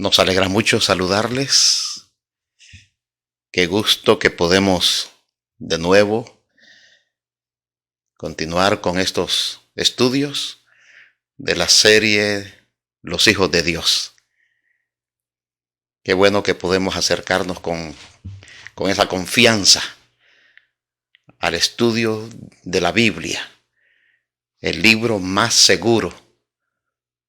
Nos alegra mucho saludarles. Qué gusto que podemos de nuevo continuar con estos estudios de la serie Los Hijos de Dios. Qué bueno que podemos acercarnos con esa confianza al estudio de la Biblia, el libro más seguro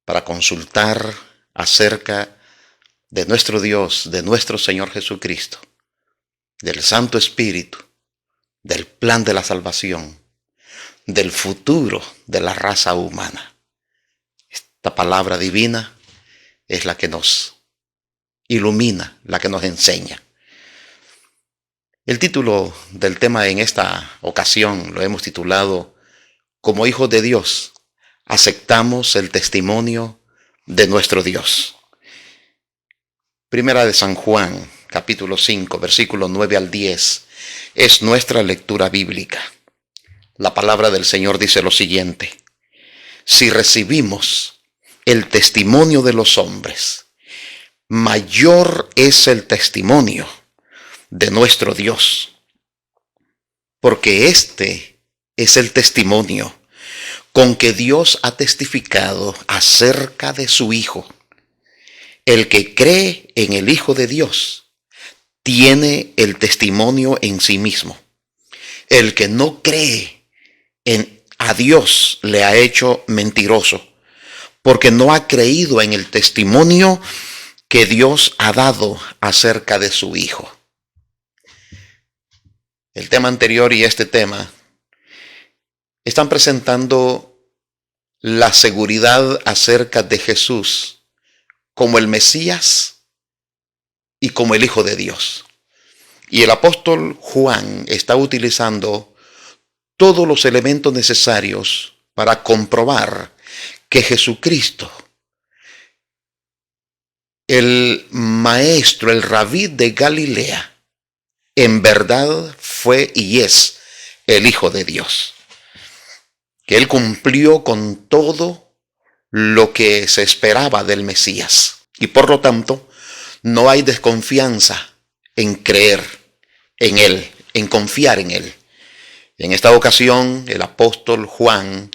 para consultar acerca de nuestro Dios, de nuestro Señor Jesucristo, del Santo Espíritu, del plan de la salvación, del futuro de la raza humana. Esta palabra divina es la que nos ilumina, la que nos enseña. El título del tema en esta ocasión lo hemos titulado Como hijos de Dios, aceptamos el testimonio de nuestro Dios. Primera de San Juan, capítulo 5, versículos 9 al 10, es nuestra lectura bíblica. La palabra del Señor dice lo siguiente: si recibimos el testimonio de los hombres, mayor es el testimonio de nuestro Dios, porque este es el testimonio con que Dios ha testificado acerca de su Hijo. El que cree en el Hijo de Dios tiene el testimonio en sí mismo. El que no cree a Dios le ha hecho mentiroso, porque no ha creído en el testimonio que Dios ha dado acerca de su Hijo. El tema anterior y este tema están presentando la seguridad acerca de Jesús como el Mesías y como el Hijo de Dios. Y el apóstol Juan está utilizando todos los elementos necesarios para comprobar que Jesucristo, el maestro, el rabí de Galilea, en verdad fue y es el Hijo de Dios. Que él cumplió con todo lo que se esperaba del Mesías. Y por lo tanto, no hay desconfianza en creer en él, en confiar en él. En esta ocasión, el apóstol Juan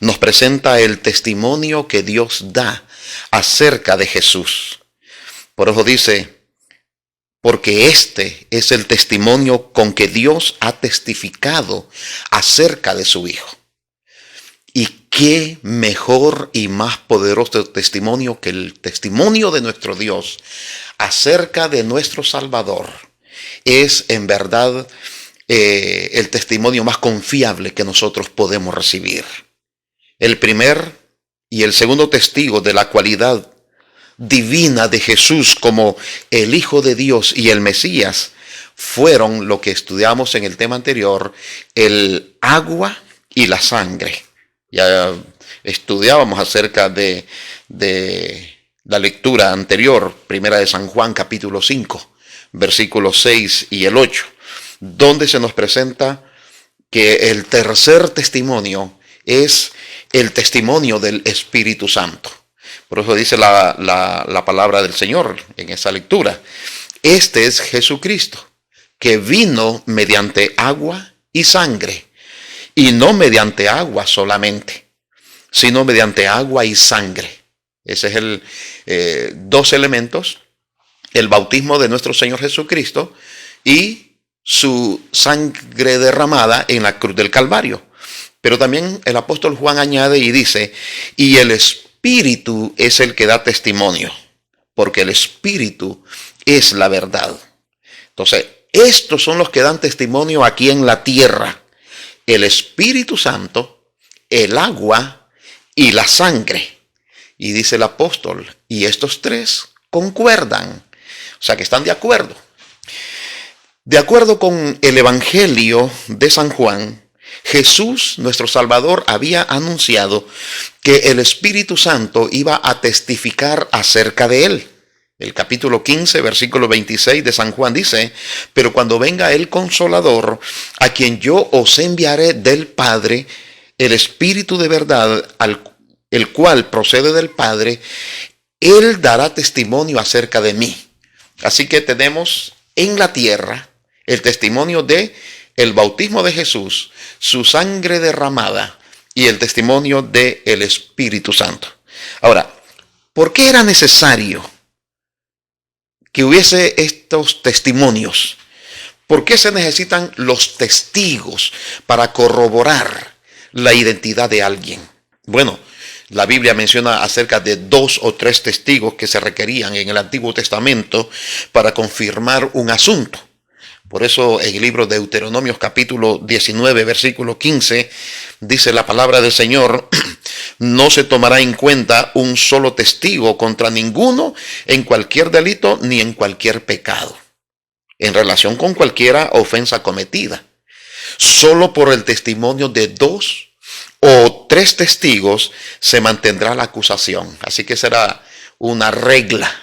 nos presenta el testimonio que Dios da acerca de Jesús. Por eso dice, porque este es el testimonio con que Dios ha testificado acerca de su Hijo. Y qué mejor y más poderoso testimonio que el testimonio de nuestro Dios acerca de nuestro Salvador. Es en verdad el testimonio más confiable que nosotros podemos recibir. El primer y el segundo testigo de la cualidad divina de Jesús como el Hijo de Dios y el Mesías fueron lo que estudiamos en el tema anterior, el agua y la sangre. Ya estudiábamos acerca de la lectura anterior, primera de San Juan, capítulo 5, versículos 6 y el 8, donde se nos presenta que el tercer testimonio es el testimonio del Espíritu Santo. Por eso dice la palabra del Señor en esa lectura. Este es Jesucristo, que vino mediante agua y sangre. Y no mediante agua solamente, sino mediante agua y sangre. Ese es dos elementos: el bautismo de nuestro Señor Jesucristo y su sangre derramada en la cruz del Calvario. Pero también el apóstol Juan añade y dice, y el Espíritu es el que da testimonio, porque el Espíritu es la verdad. Entonces, estos son los que dan testimonio aquí en la tierra: el Espíritu Santo, el agua y la sangre. Y dice el apóstol, y estos tres concuerdan, o sea que están de acuerdo. De acuerdo con el Evangelio de San Juan, Jesús, nuestro Salvador, había anunciado que el Espíritu Santo iba a testificar acerca de él. El capítulo 15, versículo 26 de San Juan dice, pero cuando venga el Consolador, a quien yo os enviaré del Padre, el Espíritu de verdad, el cual procede del Padre, Él dará testimonio acerca de mí. Así que tenemos en la tierra el testimonio de el bautismo de Jesús, su sangre derramada y el testimonio del Espíritu Santo. Ahora, ¿por qué era necesario que hubiese estos testimonios? ¿Por qué se necesitan los testigos para corroborar la identidad de alguien? Bueno, la Biblia menciona acerca de 2 o 3 testigos que se requerían en el Antiguo Testamento para confirmar un asunto. Por eso en el libro de Deuteronomios capítulo 19, versículo 15, dice la palabra del Señor: no se tomará en cuenta un solo testigo contra ninguno en cualquier delito ni en cualquier pecado, en relación con cualquiera ofensa cometida. Solo por el testimonio de 2 o 3 testigos se mantendrá la acusación. Así que será una regla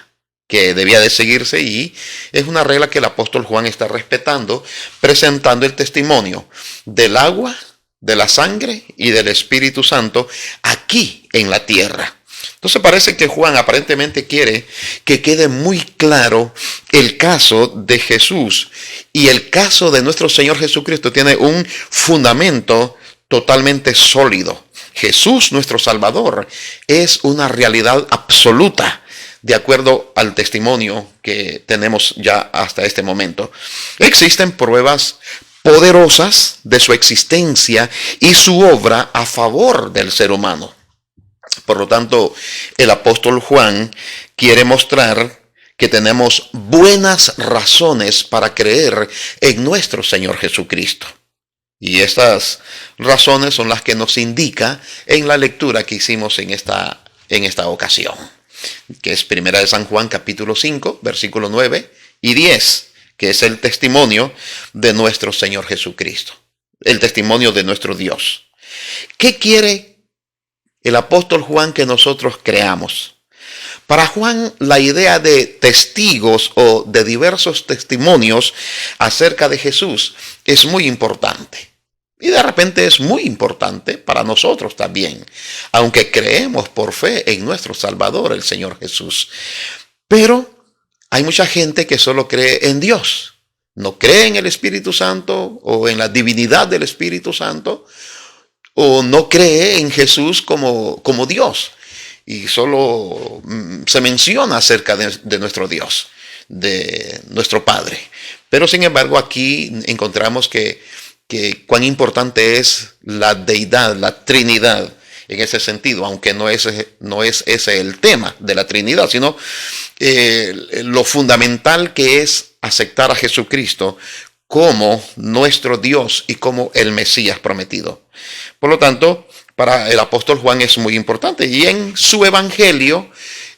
que debía de seguirse, y es una regla que el apóstol Juan está respetando, presentando el testimonio del agua, de la sangre y del Espíritu Santo aquí en la tierra. Entonces parece que Juan aparentemente quiere que quede muy claro el caso de Jesús, y el caso de nuestro Señor Jesucristo tiene un fundamento totalmente sólido. Jesús, nuestro Salvador, es una realidad absoluta, de acuerdo al testimonio que tenemos ya hasta este momento. Existen pruebas poderosas de su existencia y su obra a favor del ser humano. Por lo tanto, el apóstol Juan quiere mostrar que tenemos buenas razones para creer en nuestro Señor Jesucristo. Y estas razones son las que nos indica en la lectura que hicimos en esta ocasión, que es Primera de San Juan capítulo 5, versículo 9 y 10, que es el testimonio de nuestro Señor Jesucristo, el testimonio de nuestro Dios. ¿Qué quiere el apóstol Juan que nosotros creamos? Para Juan, la idea de testigos o de diversos testimonios acerca de Jesús es muy importante. Y de repente es muy importante para nosotros también, aunque creemos por fe en nuestro Salvador, el Señor Jesús. Pero hay mucha gente que solo cree en Dios, no cree en el Espíritu Santo o en la divinidad del Espíritu Santo, o no cree en Jesús como Dios. Y solo se menciona acerca de nuestro Dios, de nuestro Padre. Pero sin embargo aquí encontramos que cuán importante es la deidad, la Trinidad, en ese sentido, aunque no es ese el tema de la Trinidad, sino lo fundamental que es aceptar a Jesucristo como nuestro Dios y como el Mesías prometido. Por lo tanto, para el apóstol Juan es muy importante, y en su evangelio,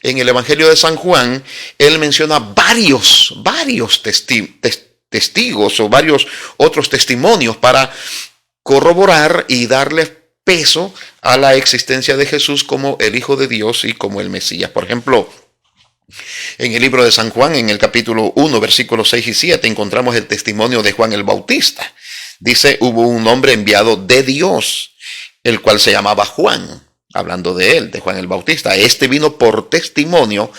en el evangelio de San Juan, él menciona varios testigos o varios otros testimonios para corroborar y darle peso a la existencia de Jesús como el Hijo de Dios y como el Mesías. Por ejemplo, en el libro de San Juan, en el capítulo 1, versículos 6 y 7, encontramos el testimonio de Juan el Bautista. Dice: hubo un hombre enviado de Dios, el cual se llamaba Juan, hablando de él, de Juan el Bautista. Este vino por testimonio,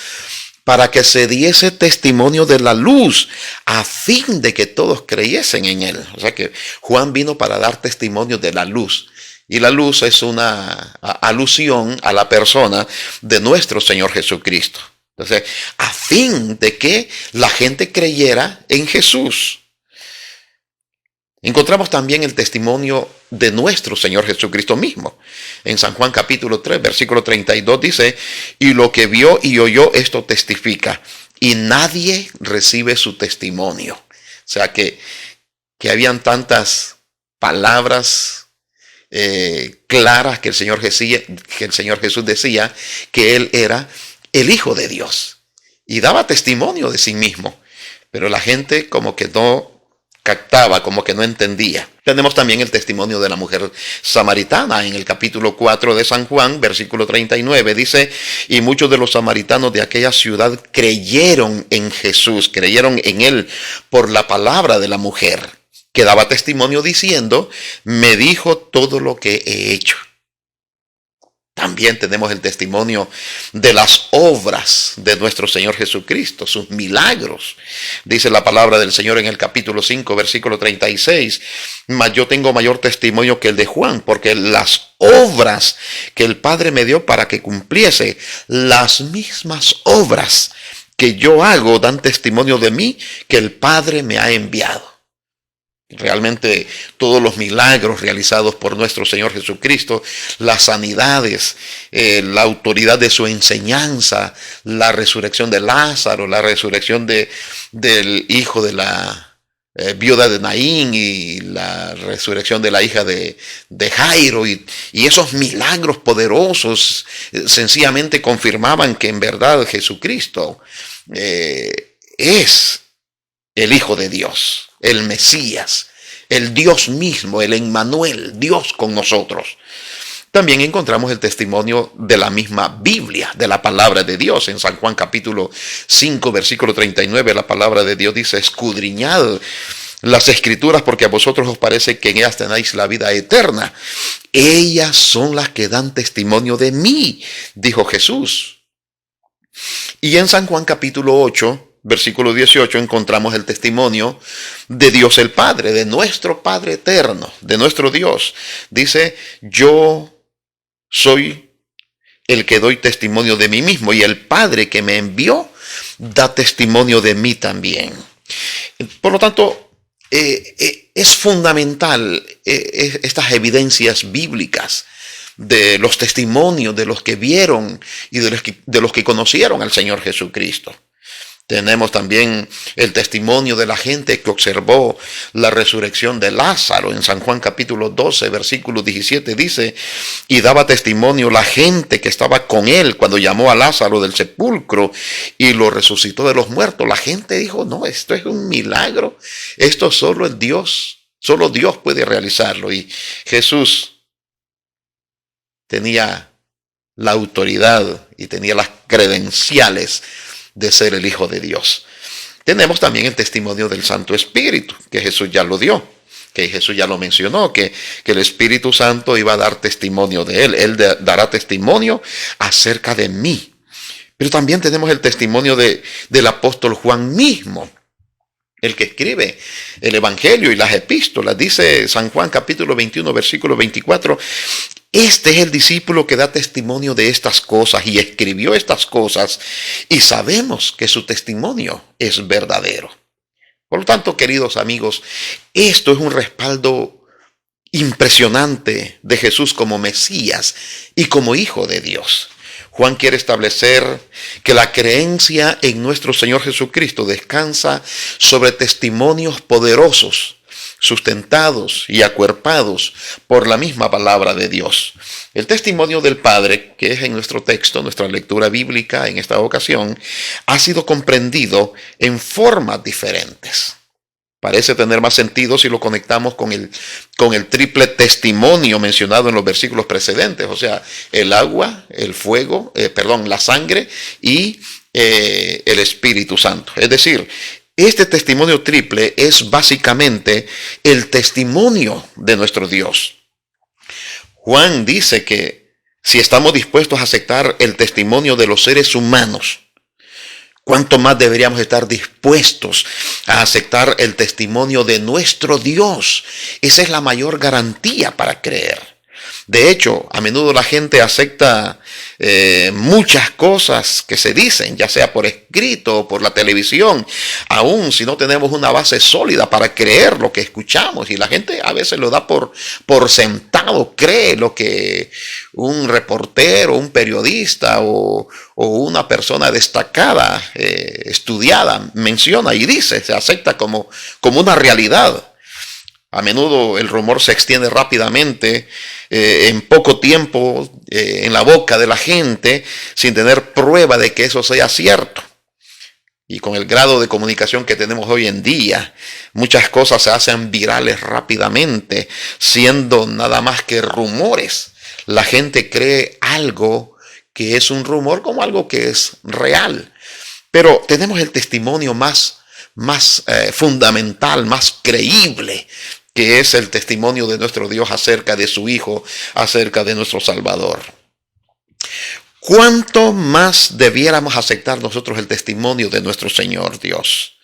para que se diese testimonio de la luz, a fin de que todos creyesen en él. O sea que Juan vino para dar testimonio de la luz. Y la luz es una alusión a la persona de nuestro Señor Jesucristo. Entonces, a fin de que la gente creyera en Jesús. Encontramos también el testimonio de nuestro Señor Jesucristo mismo. En San Juan capítulo 3, versículo 32 dice: y lo que vio y oyó, esto testifica, y nadie recibe su testimonio. O sea que habían tantas palabras claras que el Señor Jesús decía que Él era el Hijo de Dios. Y daba testimonio de sí mismo. Pero la gente como que no captaba, como que no entendía. Tenemos también el testimonio de la mujer samaritana en el capítulo 4 de San Juan, versículo 39. Dice: y muchos de los samaritanos de aquella ciudad creyeron en Jesús, creyeron en él por la palabra de la mujer, que daba testimonio diciendo: me dijo todo lo que he hecho. También tenemos el testimonio de las obras de nuestro Señor Jesucristo, sus milagros. Dice la palabra del Señor en el capítulo 5, versículo 36. Mas yo tengo mayor testimonio que el de Juan, porque las obras que el Padre me dio para que cumpliese, las mismas obras que yo hago dan testimonio de mí, que el Padre me ha enviado. Realmente todos los milagros realizados por nuestro Señor Jesucristo, las sanidades, la autoridad de su enseñanza, la resurrección de Lázaro, la resurrección del hijo de la viuda de Naín y la resurrección de la hija de Jairo y esos milagros poderosos sencillamente confirmaban que en verdad Jesucristo es el Hijo de Dios, el Mesías, el Dios mismo, el Emmanuel, Dios con nosotros. También encontramos el testimonio de la misma Biblia, de la palabra de Dios. En San Juan capítulo 5, versículo 39, la palabra de Dios dice: escudriñad las Escrituras, porque a vosotros os parece que en ellas tenéis la vida eterna. Ellas son las que dan testimonio de mí, dijo Jesús. Y en San Juan capítulo 8, versículo 18, encontramos el testimonio de Dios el Padre, de nuestro Padre eterno, de nuestro Dios. Dice: yo soy el que doy testimonio de mí mismo, y el Padre que me envió da testimonio de mí también. Por lo tanto, es fundamental estas evidencias bíblicas de los testimonios de los que vieron y de los que conocieron al Señor Jesucristo. Tenemos también el testimonio de la gente que observó la resurrección de Lázaro. En San Juan capítulo 12, versículo 17 dice: y daba testimonio la gente que estaba con él cuando llamó a Lázaro del sepulcro y lo resucitó de los muertos. La gente dijo: no, esto es un milagro. Esto solo Dios puede realizarlo. Y Jesús tenía la autoridad y tenía las credenciales de ser el Hijo de Dios. Tenemos también el testimonio del Santo Espíritu, que Jesús ya lo dio, que Jesús ya lo mencionó, que el Espíritu Santo iba a dar testimonio de él. Él dará testimonio acerca de mí. Pero también tenemos el testimonio del apóstol Juan mismo, el que escribe el Evangelio y las epístolas. Dice San Juan capítulo 21, versículo 24: este es el discípulo que da testimonio de estas cosas y escribió estas cosas, y sabemos que su testimonio es verdadero. Por lo tanto, queridos amigos, esto es un respaldo impresionante de Jesús como Mesías y como Hijo de Dios. Juan quiere establecer que la creencia en nuestro Señor Jesucristo descansa sobre testimonios poderosos, sustentados y acuerpados por la misma palabra de Dios. El testimonio del Padre, que es en nuestro texto, nuestra lectura bíblica en esta ocasión, ha sido comprendido en formas diferentes. Parece tener más sentido si lo conectamos con el triple testimonio mencionado en los versículos precedentes, o sea, el agua, el fuego, la sangre y el Espíritu Santo. Es decir, este testimonio triple es básicamente el testimonio de nuestro Dios. Juan dice que si estamos dispuestos a aceptar el testimonio de los seres humanos, ¿cuánto más deberíamos estar dispuestos a aceptar el testimonio de nuestro Dios? Esa es la mayor garantía para creer. De hecho, a menudo la gente acepta muchas cosas que se dicen, ya sea por escrito o por la televisión, aun si no tenemos una base sólida para creer lo que escuchamos. Y la gente a veces lo da por sentado, cree lo que un reportero, un periodista o una persona destacada, estudiada, menciona y dice, se acepta como una realidad. A menudo el rumor se extiende rápidamente, en poco tiempo, en la boca de la gente, sin tener prueba de que eso sea cierto. Y con el grado de comunicación que tenemos hoy en día, muchas cosas se hacen virales rápidamente, siendo nada más que rumores. La gente cree algo que es un rumor como algo que es real. Pero tenemos el testimonio más fundamental, más creíble, que es el testimonio de nuestro Dios acerca de su Hijo, acerca de nuestro Salvador. ¿Cuánto más debiéramos aceptar nosotros el testimonio de nuestro Señor Dios?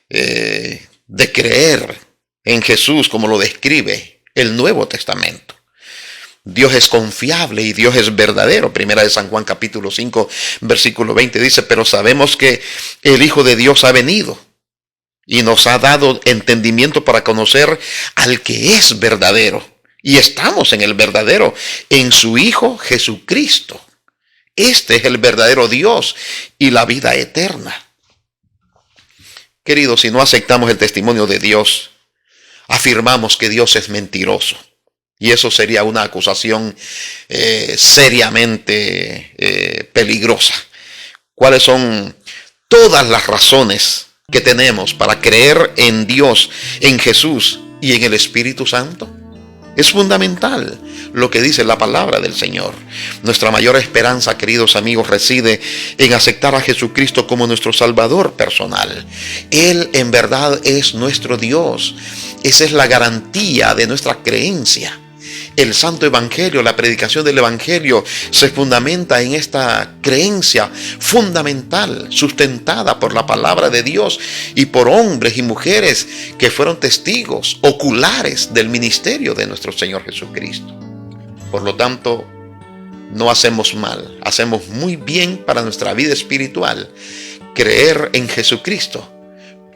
De creer en Jesús como lo describe el Nuevo Testamento. Dios es confiable y Dios es verdadero. Primera de San Juan capítulo 5 versículo 20 dice: pero sabemos que el Hijo de Dios ha venido y nos ha dado entendimiento para conocer al que es verdadero. Y estamos en el verdadero, en su Hijo Jesucristo. Este es el verdadero Dios y la vida eterna. Queridos, si no aceptamos el testimonio de Dios, afirmamos que Dios es mentiroso. Y eso sería una acusación seriamente peligrosa. ¿Cuáles son todas las razones que tenemos para creer en Dios, en Jesús y en el Espíritu Santo? Es fundamental lo que dice la palabra del Señor. Nuestra mayor esperanza, queridos amigos, reside en aceptar a Jesucristo como nuestro Salvador personal. Él en verdad es nuestro Dios. Esa es la garantía de nuestra creencia. El Santo Evangelio, la predicación del Evangelio se fundamenta en esta creencia fundamental, sustentada por la palabra de Dios y por hombres y mujeres que fueron testigos oculares del ministerio de nuestro Señor Jesucristo. Por lo tanto, no hacemos mal, hacemos muy bien para nuestra vida espiritual creer en Jesucristo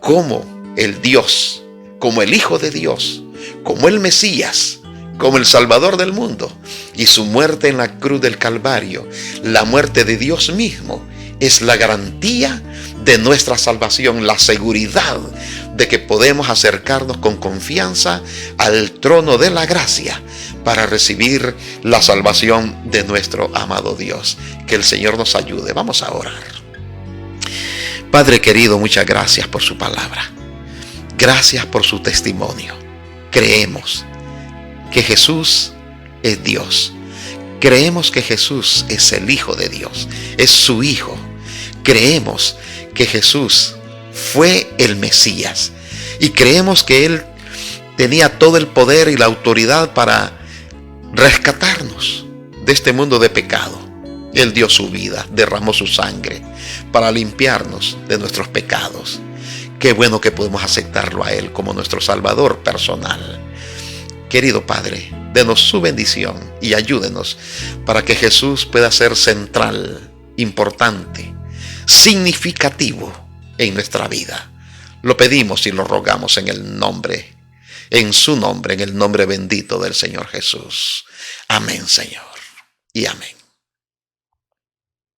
como el Dios, como el Hijo de Dios, como el Mesías, como el Salvador del mundo, y su muerte en la cruz del Calvario, la muerte de Dios mismo, es la garantía de nuestra salvación, la seguridad de que podemos acercarnos con confianza al trono de la gracia para recibir la salvación de nuestro amado Dios. Que el Señor nos ayude. Vamos a orar. Padre querido, muchas gracias por su palabra. Gracias por su testimonio. Creemos que Jesús es Dios. Creemos que Jesús es el Hijo de Dios, es su Hijo. Creemos que Jesús fue el Mesías y creemos que Él tenía todo el poder y la autoridad para rescatarnos de este mundo de pecado. Él dio su vida, derramó su sangre para limpiarnos de nuestros pecados. Qué bueno que podemos aceptarlo a Él como nuestro Salvador personal. Querido Padre, denos su bendición y ayúdenos para que Jesús pueda ser central, importante, significativo en nuestra vida. Lo pedimos y lo rogamos en su nombre, en el nombre bendito del Señor Jesús. Amén, Señor, y amén.